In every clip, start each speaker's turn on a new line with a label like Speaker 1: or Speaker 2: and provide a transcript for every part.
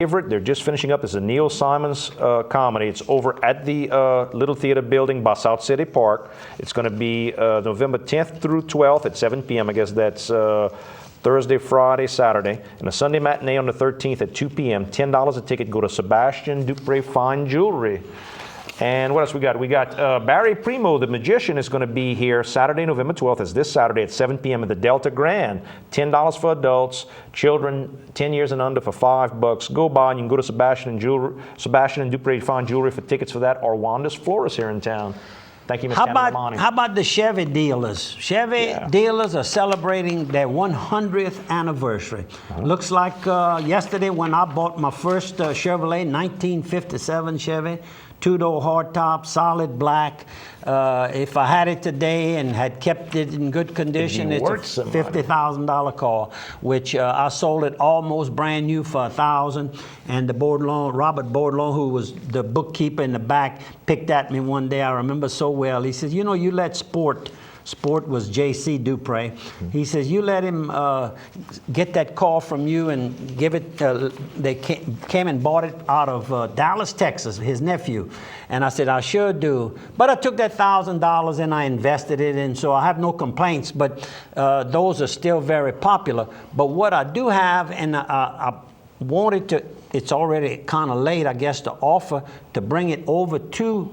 Speaker 1: favorite. They're just finishing up. It's a Neil Simon's comedy. It's over at the Little Theater building by South City Park. It's going to be November 10th through 12th at 7 p.m. I guess that's Thursday, Friday, Saturday, and a Sunday matinee on the 13th at 2 p.m. $10 a ticket. Go to Sebastian Dupre Fine Jewelry. And what else we got? We got Barry Primo, the magician, is going to be here Saturday, November 12th. It's this Saturday at 7 p.m. at the Delta Grand. $10 for adults, children 10 years and under for $5. Go by and you can go to Sebastian and Dupre Fine Jewelry for tickets for that, or Wanda's Florist here in town. Thank you, Mr. Anamani.
Speaker 2: How about the Chevy dealers? Chevy dealers are celebrating their 100th anniversary. Looks like yesterday when I bought my first Chevrolet, 1957 Chevy, two-door hardtop, solid black. If I had it today and had kept it in good condition, it's a $50,000 car, which I sold it almost brand new for $1,000. And the Robert Bordelon, who was the bookkeeper in the back, picked at me one day. I remember so well. He says, you know, you let Sport was J.C. Dupre. He says, you let him get that car from you and give it, they came and bought it out of Dallas, Texas, his nephew. And I said, I sure do. But I took that $1,000 and I invested it, and so I have no complaints, but those are still very popular. But what I do have, and I wanted to, it's already kind of late, I guess, to offer to bring it over to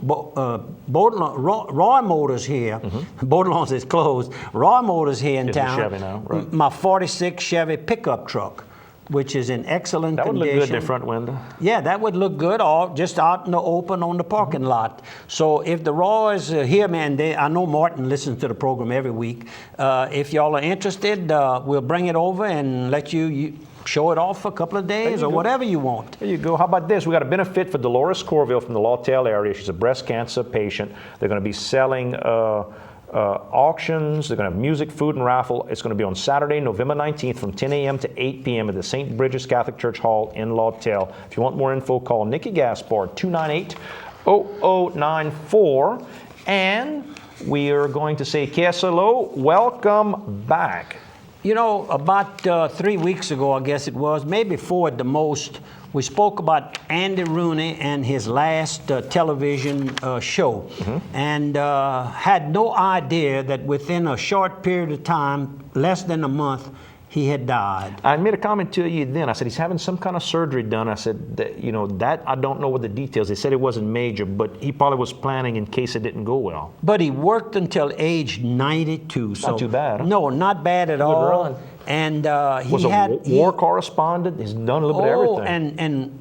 Speaker 2: Roy Motors here. Bordelon's is closed. Roy Motors here in town.
Speaker 1: Chevy now, right?
Speaker 2: My 46 Chevy pickup truck, which is in excellent condition.
Speaker 1: That would look good in the front window.
Speaker 2: Yeah, that would look good, all just out in the open on the parking lot. So if the Roys here, man, I know Martin listens to the program every week. If y'all are interested, we'll bring it over and let you show it off for a couple of days or whatever you want.
Speaker 1: There you go. How about this? We got a benefit for Dolores Corville from the Lawtell area. She's a breast cancer patient. They're going to be selling auctions. They're going to have music, food, and raffle. It's going to be on Saturday, November 19th from 10 a.m. to 8 p.m. at the St. Bridget's Catholic Church Hall in Lawtell. If you want more info, call Nikki Gaspard, 298-0094. And we are going to say, Kesalo, welcome back.
Speaker 2: You know, about 3 weeks ago, I guess it was, maybe 4 at the most, we spoke about Andy Rooney and his last television show, and had no idea that within a short period of time, less than a month, he had died.
Speaker 1: I made a comment to you then. I said, he's having some kind of surgery done. I said, that I don't know what the details. They said it wasn't major, but he probably was planning in case it didn't go well.
Speaker 2: But he worked until age 92.
Speaker 1: Not too bad, huh?
Speaker 2: No, not bad at all.
Speaker 1: Run.
Speaker 2: And he
Speaker 1: was
Speaker 2: had
Speaker 1: a war correspondent. He's done a little bit of everything.
Speaker 2: And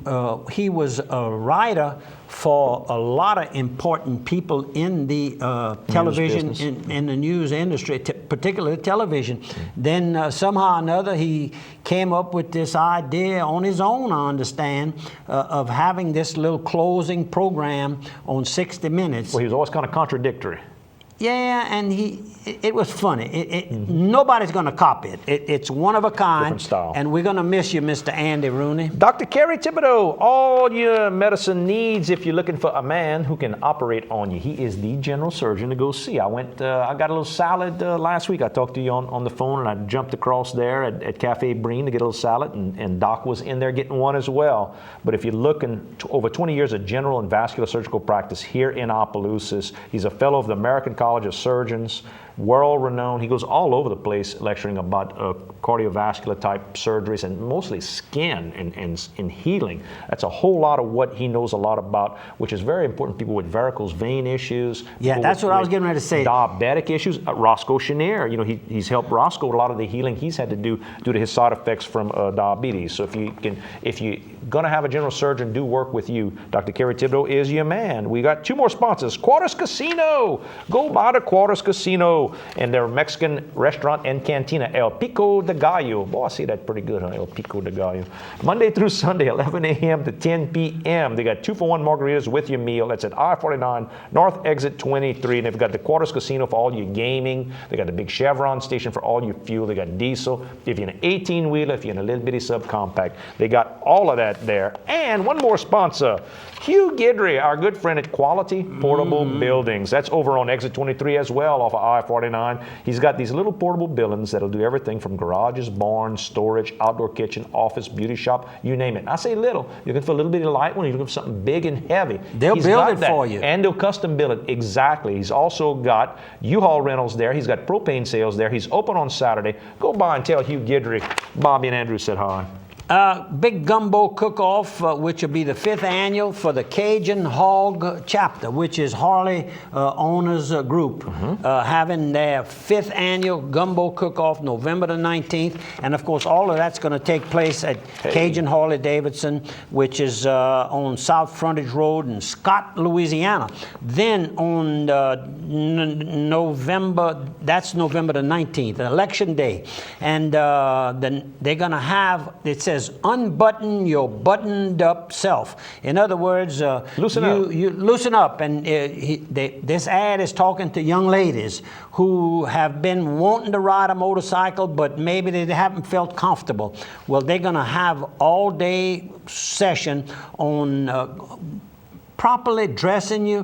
Speaker 2: he was a writer for a lot of important people in the television, in the news industry, particularly television. Then somehow or another, he came up with this idea on his own, I understand, of having this little closing program on 60 Minutes.
Speaker 1: Well, he was always kind of contradictory.
Speaker 2: Yeah, and it was funny. Nobody's going to copy it. It's one of a kind.
Speaker 1: Different style.
Speaker 2: And we're going to miss you, Mr. Andy Rooney.
Speaker 1: Dr. Kerry Thibodeau, all your medicine needs if you're looking for a man who can operate on you. He is the general surgeon to go see. I got a little salad last week. I talked to you on the phone, and I jumped across there at Cafe Breen to get a little salad, and Doc was in there getting one as well. But if you're looking over 20 years of general and vascular surgical practice here in Opelousas, he's a fellow of the American College of Surgeons, world-renowned. He goes all over the place lecturing about cardiovascular type surgeries and mostly skin and healing. That's a whole lot of what he knows a lot about, which is very important. People with varicose vein issues.
Speaker 2: Yeah, that's what I was getting ready to say.
Speaker 1: Diabetic issues. Roscoe Chenier, he's helped Roscoe with a lot of the healing he's had to do due to his side effects from diabetes. So if you're gonna have a general surgeon do work with you, Dr. Kerry Thibodeau is your man. We got 2 more sponsors. Quarters Casino. Go by the Quarters Casino and their Mexican restaurant and cantina, El Pico de Gallo. Boy, I see that pretty good, huh? El Pico de Gallo. Monday through Sunday, 11 a.m. to 10 p.m. They got 2-for-1 margaritas with your meal. That's at I-49 North Exit 23. And they've got the Quarters Casino for all your gaming. They got the big Chevron station for all your fuel. They got diesel. If you're in an 18-wheeler, if you're in a little bitty subcompact, they got all of that there. And one more sponsor, Hugh Guidry, our good friend at Quality Portable Buildings. That's over on Exit 23 as well off of I-49. $149. He's got these little portable buildings that'll do everything from garages, barns, storage, outdoor kitchen, office, beauty shop, you name it. I say little. You're looking for a little bitty light one. You're looking for something big and heavy.
Speaker 2: They'll build it for you.
Speaker 1: And they'll custom build it. Exactly. He's also got U-Haul rentals there. He's got propane sales there. He's open on Saturday. Go by and tell Hugh Guidry Bobby and Andrew said hi.
Speaker 2: Big gumbo cook-off, which will be the 5th annual for the Cajun Hog chapter, which is Harley Owners Group, having their 5th annual gumbo cook-off November the 19th. And of course, all of that's going to take place at Cajun Harley Davidson, which is on South Frontage Road in Scott, Louisiana. Then on November the 19th, Election Day. And then they're going to have, it says, unbutton your buttoned up self. In other words,
Speaker 1: loosen up.
Speaker 2: You loosen up. And this ad is talking to young ladies who have been wanting to ride a motorcycle, but maybe they haven't felt comfortable. Well, they're going to have all-day session on properly dressing you,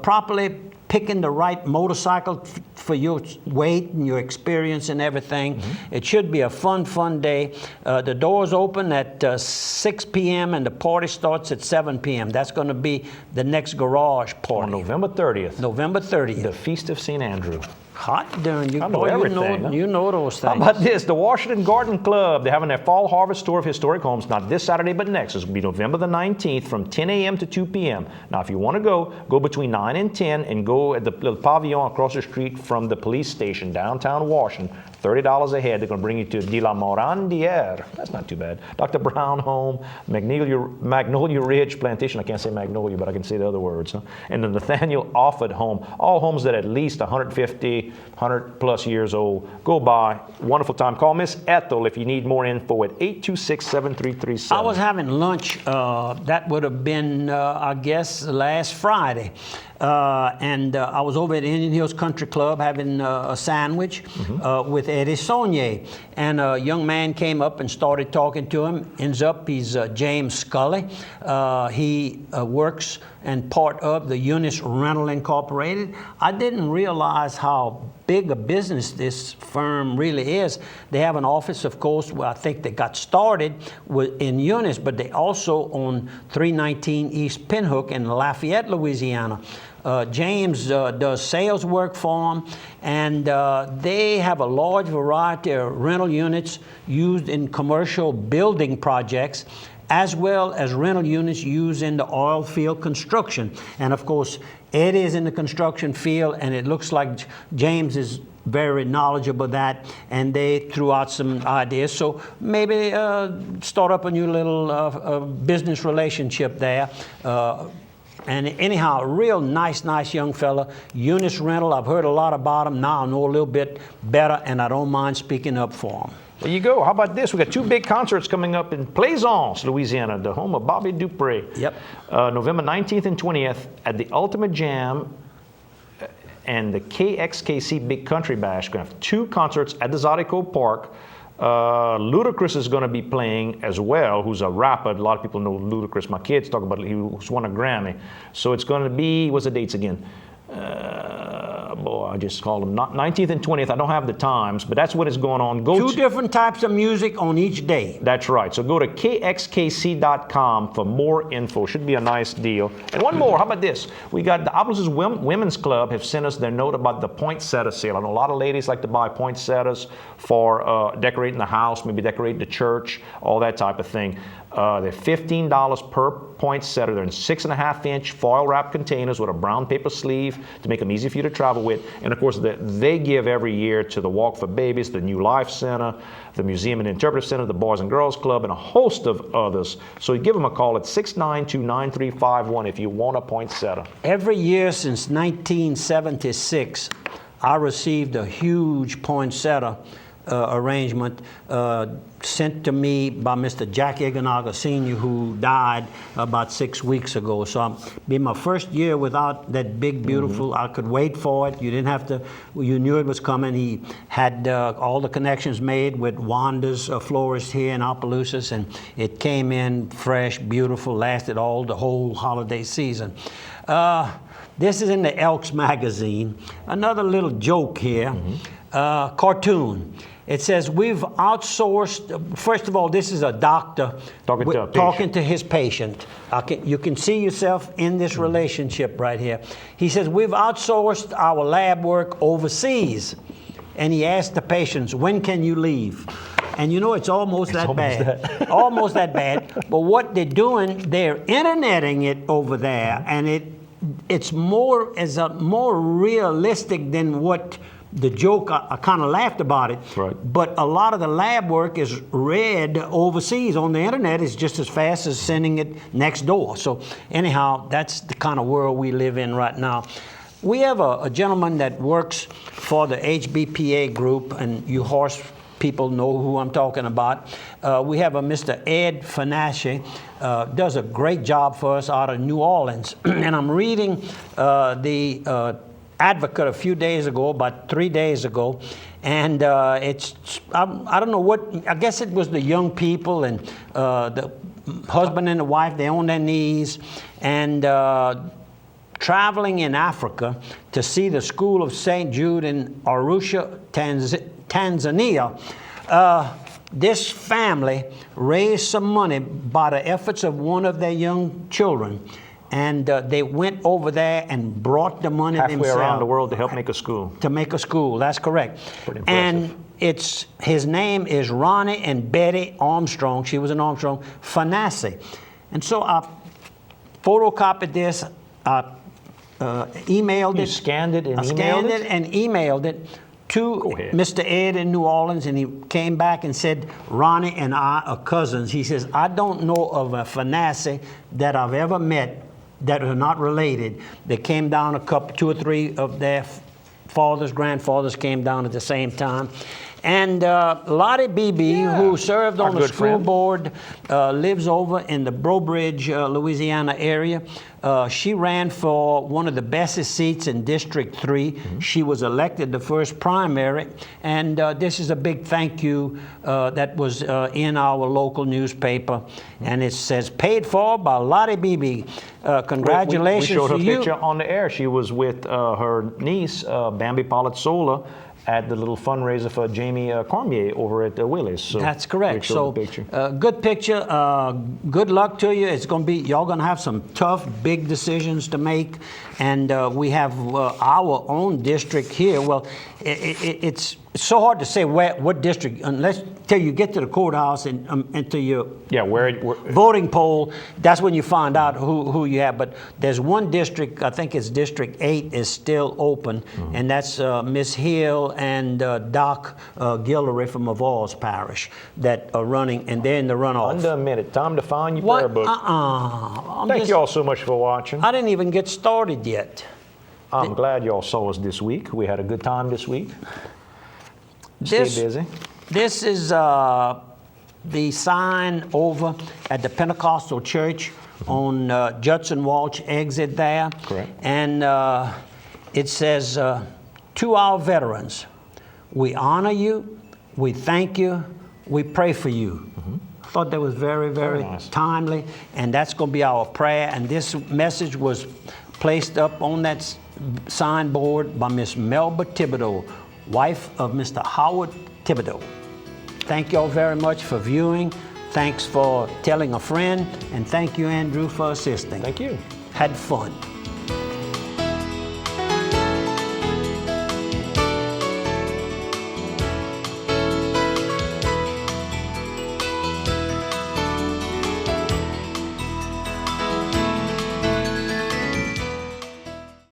Speaker 2: properly picking the right motorcycle for your weight and your experience and everything. It should be a fun day. The doors open at 6 p.m. and the party starts at 7 p.m. That's going to be the next garage party.
Speaker 1: On November 30th.
Speaker 2: November 30th.
Speaker 1: The Feast of St. Andrew.
Speaker 2: Hot darn, you,
Speaker 1: I know
Speaker 2: boy,
Speaker 1: everything.
Speaker 2: you know those things.
Speaker 1: How about this? The Washington Garden Club. They're having their fall harvest tour of historic homes, not this Saturday, but next. It's going to be November the 19th from 10 a.m. to 2 p.m. Now, if you want to go between 9 and 10 and go at the little pavilion across the street from the police station, downtown Washington. $30 a head. They're going to bring you to De La Morandière. That's not too bad. Dr. Brown Home, Magnolia Ridge Plantation. I can't say Magnolia, but I can say the other words. Huh? And the Nathaniel Offord Home. All homes that are at least 150, 100 plus years old. Go by. Wonderful time. Call Miss Ethel if you need more info at 826-7337.
Speaker 2: I was having lunch. That would have been, I guess, last Friday. And I was over at Indian Hills Country Club having a sandwich with Eddie Saunier. And a young man came up and started talking to him. Ends up, he's James Scully. He works and part of the Eunice Rental Incorporated. I didn't realize how big a business this firm really is. They have an office, of course, where I think they got started in Eunice, but they also own 319 East Pinhook in Lafayette, Louisiana. James does sales work for them, and they have a large variety of rental units used in commercial building projects, as well as rental units used in the oil field construction. And of course, Eddie is in the construction field, and it looks like James is very knowledgeable of that, and they threw out some ideas. So maybe start up a new little business relationship there. And anyhow, a real nice young fella. Eunice Rental, I've heard a lot about him. Now I know a little bit better, and I don't mind speaking up for him.
Speaker 1: There you go. How about this? We got two big concerts coming up in Plaisance, Louisiana, the home of Bobby Dupre.
Speaker 2: Yep.
Speaker 1: November 19th and 20th at the Ultimate Jam and the KXKC Big Country Bash. Going to have two concerts at the Zydeco Park. Ludacris is going to be playing as well, who's a rapper. A lot of people know Ludacris. My kids talk about it. He won a Grammy. So it's going to be, what's the dates again? I just called them 19th and 20th. I don't have the times, but that's what is going on.
Speaker 2: Two different types of music on each day.
Speaker 1: That's right. So go to kxkc.com for more info. Should be a nice deal. And one more. How about this? We got the Opelousas Women's Club have sent us their note about the poinsettia sale. I know a lot of ladies like to buy poinsettias for decorating the house, maybe decorating the church, all that type of thing. They're $15 per poinsettia. They're in 6.5-inch foil wrap containers with a brown paper sleeve to make them easy for you to travel with. And of course, they give every year to the Walk for Babies, the New Life Center, the Museum and Interpretive Center, the Boys and Girls Club, and a host of others. So you give them a call at 692-9351 if you want a poinsettia.
Speaker 2: Every year since 1976, I received a huge poinsettia arrangement sent to me by Mr. Jack Iganaga Sr., who died about 6 weeks ago. So it'll be my first year without that big, beautiful, I could wait for it. You didn't have to, you knew it was coming. He had all the connections made with Wanda's florist here in Opelousas, and it came in fresh, beautiful, lasted all the whole holiday season. This is in the Elks magazine. Another little joke here, cartoon. It says, we've outsourced, first of all, this is a doctor talking to his patient. You can see yourself in this relationship right here. He says, we've outsourced our lab work overseas. And he asked the patients, when can you leave? And you know, it's almost that bad. Almost that bad. But what they're doing, they're interneting it over there, and it's more realistic than what the joke, I kind of laughed about it.
Speaker 1: Right.
Speaker 2: But a lot of the lab work is read overseas. On the internet, it's just as fast as sending it next door. So anyhow, that's the kind of world we live in right now. We have a gentleman that works for the HBPA group, and you horse people know who I'm talking about. We have a Mr. Ed Finasci, does a great job for us out of New Orleans. And I'm reading the Advocate a few days ago, about 3 days ago, and I don't know what, I guess it was the young people and the husband and the wife, they're on their knees, and traveling in Africa to see the School of St. Jude in Arusha, Tanzania. This family raised some money by the efforts of one of their young children. And they went over there and brought the money themselves.
Speaker 1: Halfway around the world to help make a school.
Speaker 2: To make a school, that's correct.
Speaker 1: Pretty impressive.
Speaker 2: And his name is Ronnie and Betty Armstrong. She was an Armstrong, Finasci. And so I photocopied this, I emailed it.
Speaker 1: You scanned it and
Speaker 2: I scanned it and emailed it to Mr. Ed in New Orleans, and he came back and said, Ronnie and I are cousins. He says, I don't know of a Finasci that I've ever met that are not related. They came down two or three of their fathers, grandfathers came down at the same time. And Lottie Beebe, who served on the school board, lives over in the Breaux Bridge, Louisiana area. She ran for one of the best seats in District 3. She was elected the first primary. And this is a big thank you that was in our local newspaper. And it says, paid for by Lottie Beebe. Congratulations
Speaker 1: we showed her
Speaker 2: to you.
Speaker 1: picture on the air. She was with her niece, Bambi Palazzola, at the little fundraiser for Jamie Cormier over at Willis. So
Speaker 2: that's correct. So
Speaker 1: good picture.
Speaker 2: Good luck to you. It's going to be, y'all going to have some tough, big decisions to make. And we have our own district here. Well, it's so hard to say what district, unless till you get to the courthouse and to your voting poll. That's when you find out who you have. But there's one district, I think it's District 8, is still open, and that's Miss Hill and Doc Guillory from Avoyelles Parish that are running, and they're in the runoff.
Speaker 1: Under a minute. Time to find your prayer book. Thank you all so much for watching.
Speaker 2: I didn't even get started yet.
Speaker 1: I'm glad y'all saw us this week. We had a good time this week. Stay busy. This
Speaker 2: is the sign over at the Pentecostal Church on Judson Walsh exit there.
Speaker 1: Correct.
Speaker 2: And it says, to our veterans, we honor you, we thank you, we pray for you. I thought that was very, very nice. Timely, and that's going to be our prayer. And this message was placed up on that signboard by Miss Melba Thibodeau, wife of Mr. Howard Thibodeau. Thank you all very much for viewing. Thanks for telling a friend, and thank you, Andrew, for assisting.
Speaker 1: Thank you.
Speaker 2: Had fun.